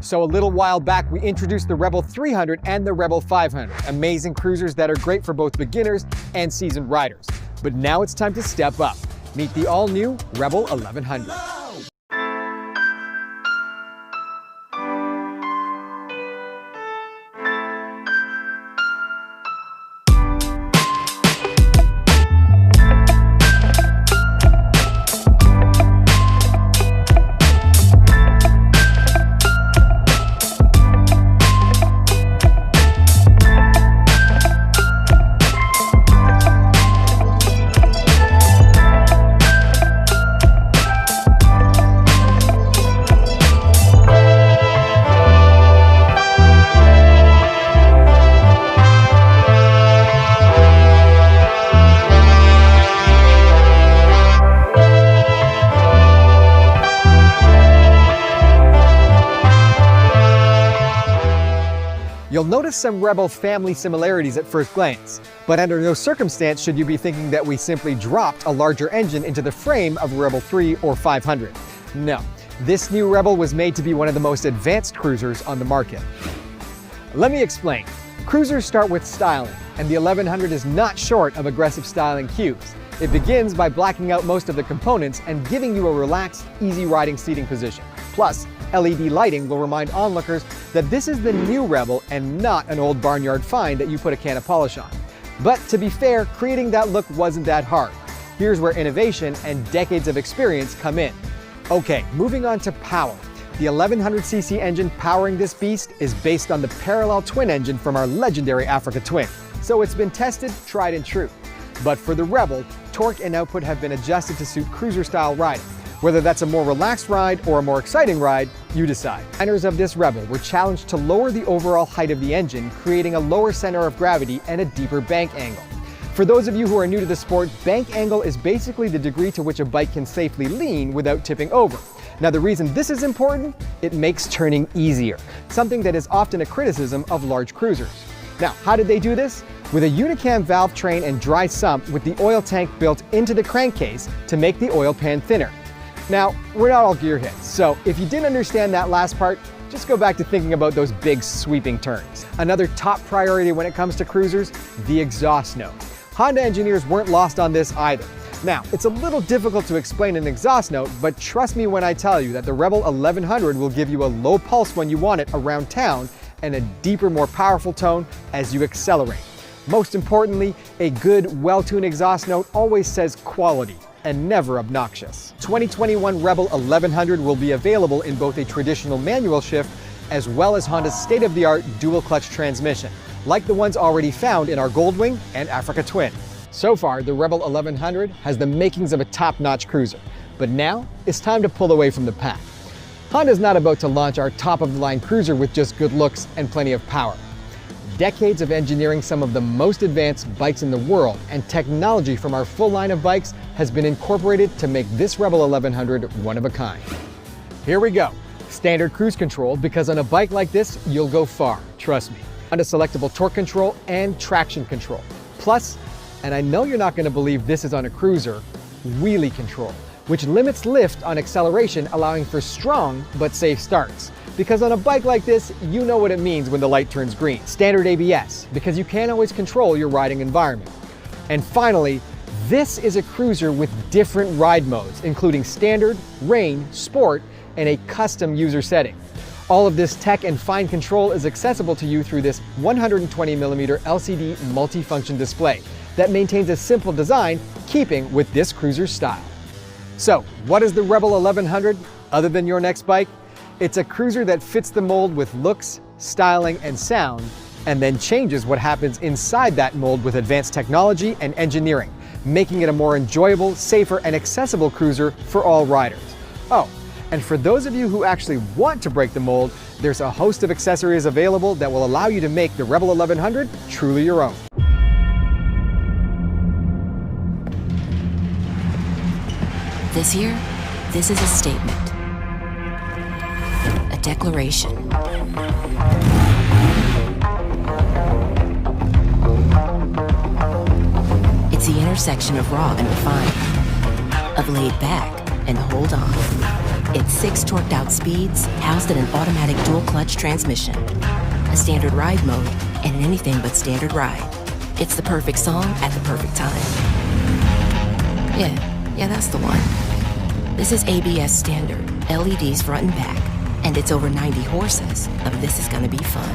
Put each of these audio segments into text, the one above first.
So a little while back, we introduced the Rebel 300 and the Rebel 500, amazing cruisers that are great for both beginners and seasoned riders. But now it's time to step up. Meet the all-new Rebel 1100. You'll notice some Rebel family similarities at first glance, but under no circumstance should you be thinking that we simply dropped a larger engine into the frame of a Rebel 3 or 500. No, this new Rebel was made to be one of the most advanced cruisers on the market. Let me explain. Cruisers start with styling, and the 1100 is not short of aggressive styling cues. It begins by blacking out most of the components and giving you a relaxed, easy riding seating position. Plus, LED lighting will remind onlookers that this is the new Rebel and not an old barnyard find that you put a can of polish on. But to be fair, creating that look wasn't that hard. Here's where innovation and decades of experience come in. Okay, moving on to power. The 1100cc engine powering this beast is based on the parallel twin engine from our legendary Africa Twin. So it's been tested, tried and true. But for the Rebel, torque and output have been adjusted to suit cruiser-style riding. Whether that's a more relaxed ride or a more exciting ride, you decide. Designers of this Rebel were challenged to lower the overall height of the engine, creating a lower center of gravity and a deeper bank angle. For those of you who are new to the sport, bank angle is basically the degree to which a bike can safely lean without tipping over. Now the reason this is important, it makes turning easier, something that is often a criticism of large cruisers. Now, how did they do this? With a Unicam valve train and dry sump with the oil tank built into the crankcase to make the oil pan thinner. Now, we're not all gearheads, so if you didn't understand that last part, just go back to thinking about those big sweeping turns. Another top priority when it comes to cruisers, the exhaust note. Honda engineers weren't lost on this either. Now, it's a little difficult to explain an exhaust note, but trust me when I tell you that the Rebel 1100 will give you a low pulse when you want it around town and a deeper, more powerful tone as you accelerate. Most importantly, a good, well-tuned exhaust note always says quality and never obnoxious. 2021 Rebel 1100 will be available in both a traditional manual shift as well as Honda's state-of-the-art dual-clutch transmission, like the ones already found in our Goldwing and Africa Twin. So far, the Rebel 1100 has the makings of a top-notch cruiser, but now it's time to pull away from the pack. Honda's not about to launch our top-of-the-line cruiser with just good looks and plenty of power. Decades of engineering some of the most advanced bikes in the world and technology from our full line of bikes has been incorporated to make this Rebel 1100 one of a kind. Here we go. Standard cruise control, because on a bike like this, you'll go far, trust me. Honda selectable torque control and traction control. Plus, and I know you're not going to believe this is on a cruiser, wheelie control, which limits lift on acceleration, allowing for strong but safe starts. Because on a bike like this, you know what it means when the light turns green. Standard ABS, because you can't always control your riding environment. And finally, this is a cruiser with different ride modes, including standard, rain, sport, and a custom user setting. All of this tech and fine control is accessible to you through this 120mm LCD multifunction display that maintains a simple design, keeping with this cruiser's style. So, what is the Rebel 1100 other than your next bike? It's a cruiser that fits the mold with looks, styling, and sound, and then changes what happens inside that mold with advanced technology and engineering, making it a more enjoyable, safer, and accessible cruiser for all riders. Oh, and for those of you who actually want to break the mold, there's a host of accessories available that will allow you to make the Rebel 1100 truly your own. This year, this is a statement. A declaration. It's the intersection of raw and refined, of laid back and hold on. It's 6 torqued-out speeds housed in an automatic dual-clutch transmission, a standard ride mode, and an anything but standard ride. It's the perfect song at the perfect time. Yeah, that's the one. This is ABS standard, LEDs front and back, and it's over 90 horses of this is gonna be fun.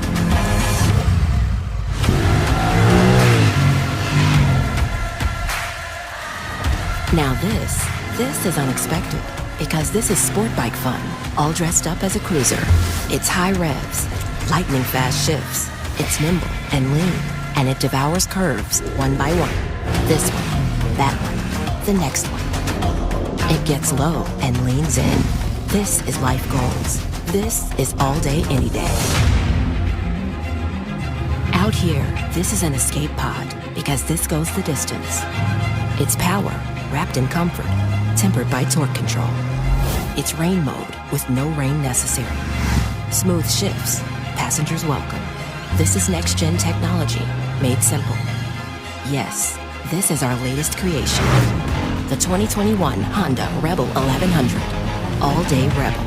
Now this is unexpected, because this is sport bike fun, all dressed up as a cruiser. It's high revs, lightning fast shifts, it's nimble and lean, and it devours curves one by one. This one, that one, the next one. It gets low and leans in. This is life goals. This is all day, any day. Out here, this is an escape pod, because this goes the distance. It's power, wrapped in comfort, tempered by torque control. It's rain mode with no rain necessary. Smooth shifts, passengers welcome. This is next-gen technology, made simple. Yes, this is our latest creation. The 2021 Honda Rebel 1100. All-day Rebel.